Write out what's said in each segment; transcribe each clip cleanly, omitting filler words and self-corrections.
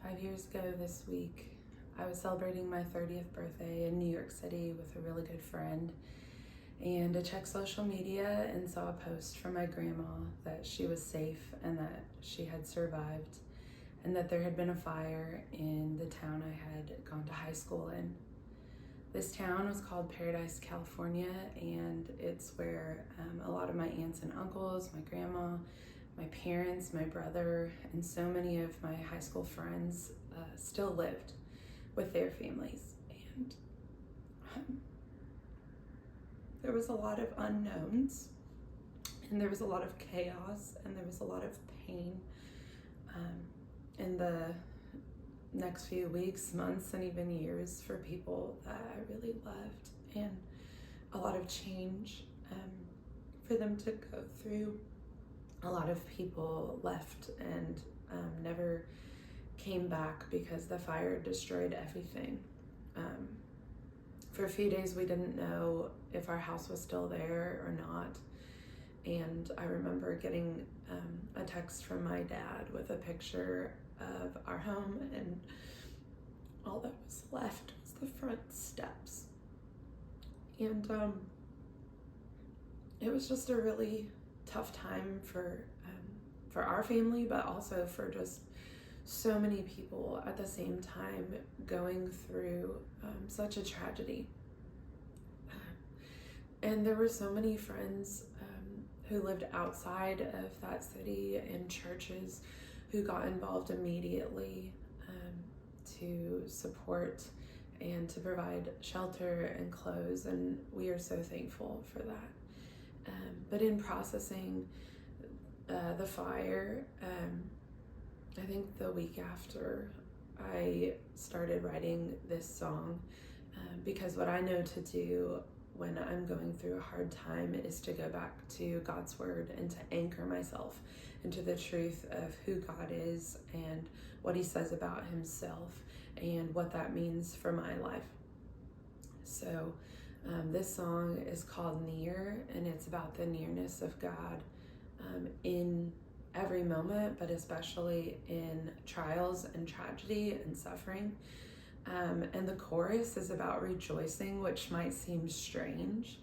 5 years ago this week, I was celebrating my 30th birthday in New York City with a really good friend. And I checked social media and saw a post from my grandma that she was safe and that she had survived, and that there had been a fire in the town I had gone to high school in. This town was called Paradise, California, and it's where a lot of my aunts and uncles, my grandma, my parents, my brother, and so many of my high school friends still lived with their families. And there was a lot of unknowns, and there was a lot of chaos, and there was a lot of pain in the next few weeks, months, and even years for people that I really loved, and a lot of change for them to go through. A lot of people left and never came back because the fire destroyed everything. For a few days we didn't know if our house was still there or not, and I remember getting a text from my dad with a picture of our home, and all that was left was the front steps. And it was just a really tough time for our family, but also for just so many people at the same time going through such a tragedy. And there were so many friends who lived outside of that city, and churches who got involved immediately to support and to provide shelter and clothes, and we are so thankful for that. But in processing the fire, I think the week after, I started writing this song because what I know to do when I'm going through a hard time is to go back to God's word and to anchor myself into the truth of who God is and what he says about himself and what that means for my life. So this song is called Near, and it's about the nearness of God in every moment, but especially in trials and tragedy and suffering. And the chorus is about rejoicing, which might seem strange,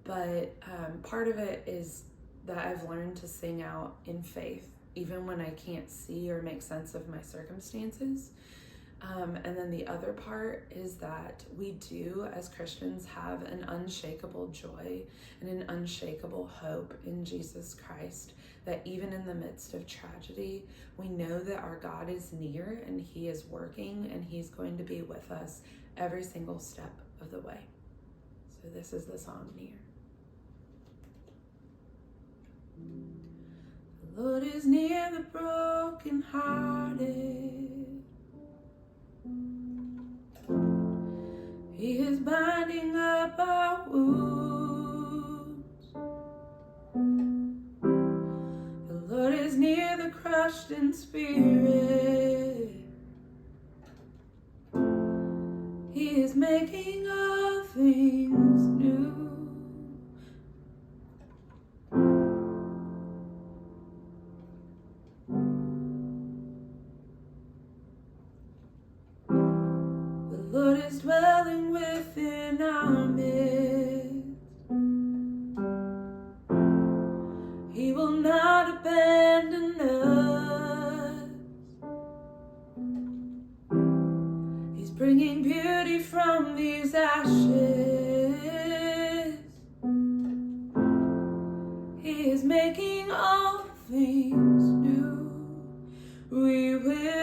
but part of it is that I've learned to sing out in faith, even when I can't see or make sense of my circumstances. And then the other part is that we do, as Christians, have an unshakable joy and an unshakable hope in Jesus Christ, that even in the midst of tragedy, we know that our God is near and he is working and he's going to be with us every single step of the way. So this is the song Near. The Lord is near the brokenhearted. He is binding up our wounds. The Lord is near the crushed in spirit. He is making all things new. The Lord is dwelling within our midst. He will not abandon us. He's bringing beauty from these ashes. He is making all things new. We will